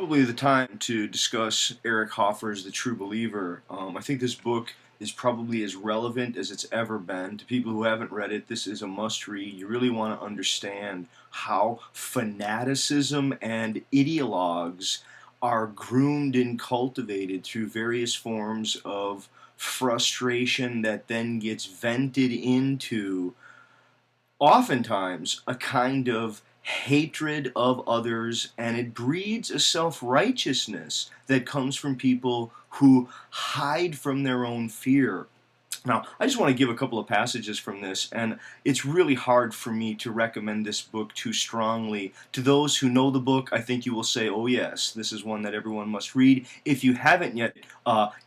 probably the time to discuss Eric Hoffer's The True Believer. I think this book is probably as relevant as it's ever been. To people who haven't read it, this is a must read. You really want to understand how fanaticism and ideologues are groomed and cultivated through various forms of frustration that then gets vented into oftentimes a kind of hatred of others, and it breeds a self-righteousness that comes from people who hide from their own fear. Now, I just want to give a couple of passages from this, and it's really hard for me to recommend this book too strongly. To those who know the book, I think you will say, oh yes, this is one that everyone must read. If you haven't yet,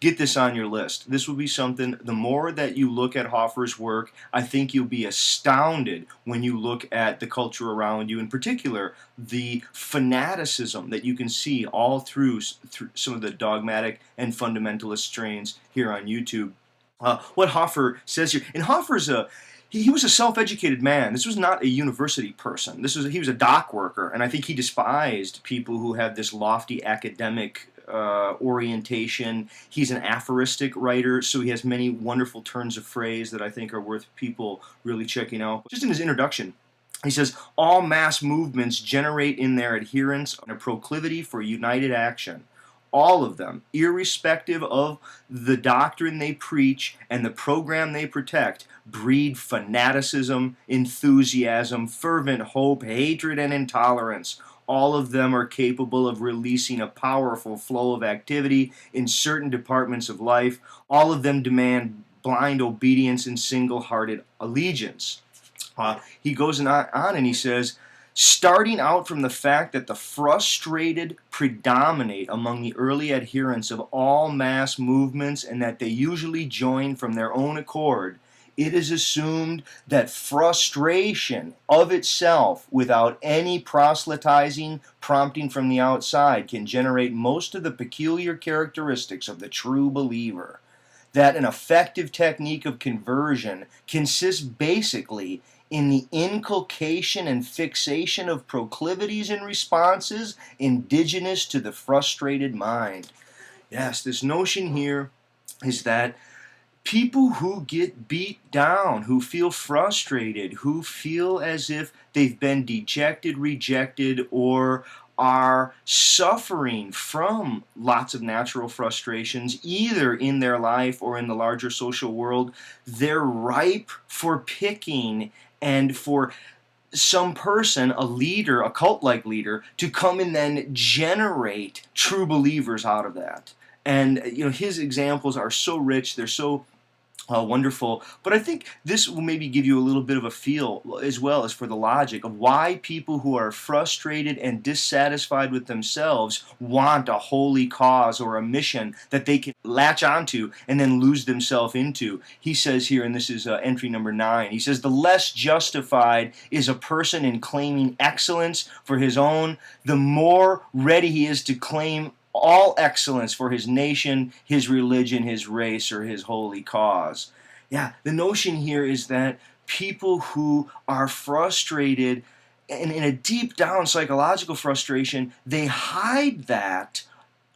get this on your list. This will be something, the more that you look at Hoffer's work, I think you'll be astounded when you look at the culture around you, in particular, the fanaticism that you can see all through some of the dogmatic and fundamentalist strains here on YouTube. What Hoffer says here, and Hoffer's he was a self-educated man. This was not a university person. He was a dock worker, and I think he despised people who have this lofty academic orientation. He's an aphoristic writer, so he has many wonderful turns of phrase that I think are worth people really checking out. Just in his introduction, he says, all mass movements generate in their adherents a proclivity for united action. All of them, irrespective of the doctrine they preach and the program they protect, breed fanaticism, enthusiasm, fervent hope, hatred, and intolerance. All of them are capable of releasing a powerful flow of activity in certain departments of life. All of them demand blind obedience and single-hearted allegiance. He goes on and he says, starting out from the fact that the frustrated predominate among the early adherents of all mass movements and that they usually join from their own accord, it is assumed that frustration of itself, without any proselytizing prompting from the outside, can generate most of the peculiar characteristics of the true believer. That an effective technique of conversion consists basically in the inculcation and fixation of proclivities and responses indigenous to the frustrated mind. Yes, this notion here is that people who get beat down, who feel frustrated, who feel as if they've been dejected, rejected, or are suffering from lots of natural frustrations, either in their life or in the larger social world, they're ripe for picking and for some person, a leader, a cult-like leader, to come and then generate true believers out of that. And his examples are so rich, they're so wonderful, but I think this will maybe give you a little bit of a feel as well as for the logic of why people who are frustrated and dissatisfied with themselves want a holy cause or a mission that they can latch onto and then lose themselves into. He says here, and this is entry number 9, he says, the less justified is a person in claiming excellence for his own, the more ready he is to claim all excellence for his nation, his religion, his race, or his holy cause. Yeah, the notion here is that people who are frustrated, and in a deep down psychological frustration, they hide that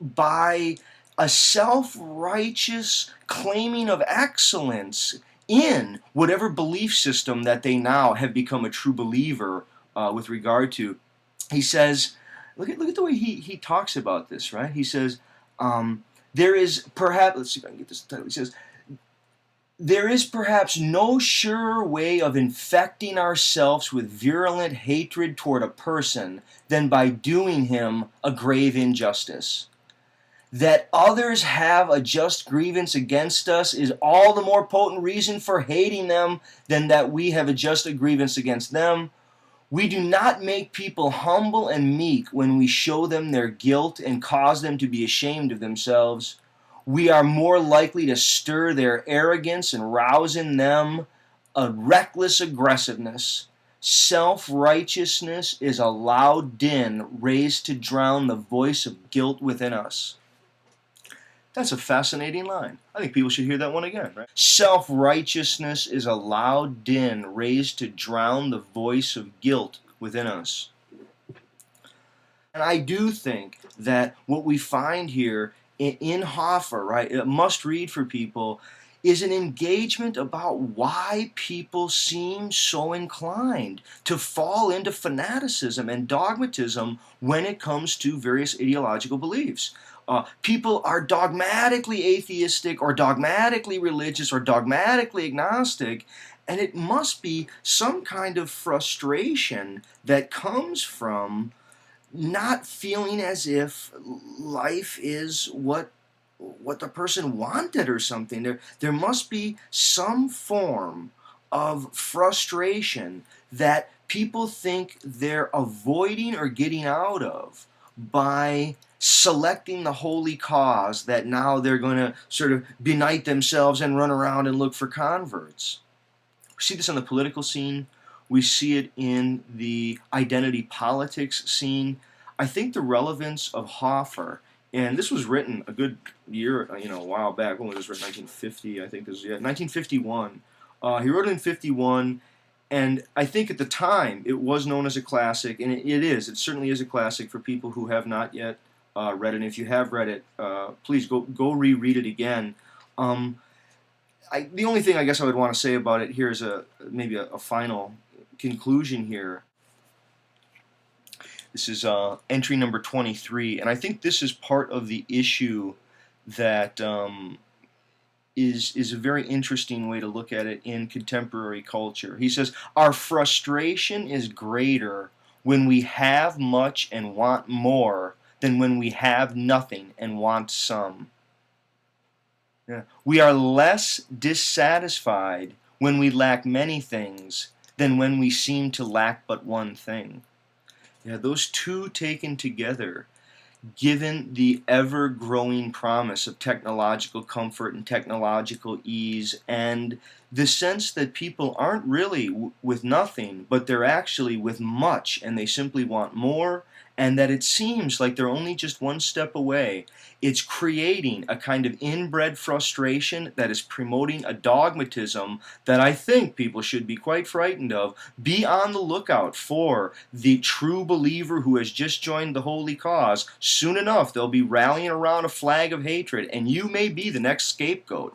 by a self-righteous claiming of excellence in whatever belief system that they now have become a true believer with regard to. He says, look at the way he talks about this, right? He says, there is perhaps, let's see if I can get this title. He says, there is perhaps no surer way of infecting ourselves with virulent hatred toward a person than by doing him a grave injustice. That others have a just grievance against us is all the more potent reason for hating them than that we have a just grievance against them. We do not make people humble and meek when we show them their guilt and cause them to be ashamed of themselves. We are more likely to stir their arrogance and rouse in them a reckless aggressiveness. Self-righteousness is a loud din raised to drown the voice of guilt within us. That's a fascinating line. I think people should hear that one again, right? Self-righteousness is a loud din raised to drown the voice of guilt within us. And I do think that what we find here in Hoffer, right, a must read for people, is an engagement about why people seem so inclined to fall into fanaticism and dogmatism when it comes to various ideological beliefs. People are dogmatically atheistic or dogmatically religious or dogmatically agnostic, and it must be some kind of frustration that comes from not feeling as if life is what the person wanted or something. There must be some form of frustration that people think they're avoiding or getting out of by selecting the holy cause that now they're going to sort of benight themselves and run around and look for converts. We see this on the political scene. We see it in the identity politics scene. I think the relevance of Hoffer, and this was written a good year, a while back. When was this written? 1950, I think this was, 1951. He wrote it in 51, and I think at the time it was known as a classic, and it is. It certainly is a classic for people who have not yet read it. And if you have read it, please go reread it again. The only thing I guess I would want to say about it here is maybe a final conclusion here. This is entry number 23, and I think this is part of the issue that is a very interesting way to look at it in contemporary culture. He says, our frustration is greater when we have much and want more than when we have nothing and want some. Yeah. We are less dissatisfied when we lack many things than when we seem to lack but one thing. Yeah, those two taken together, given the ever-growing promise of technological comfort and technological ease, and the sense that people aren't really with nothing, but they're actually with much, and they simply want more, and that it seems like they're only just one step away. It's creating a kind of inbred frustration that is promoting a dogmatism that I think people should be quite frightened of. Be on the lookout for the true believer who has just joined the holy cause. Soon enough, they'll be rallying around a flag of hatred, and you may be the next scapegoat.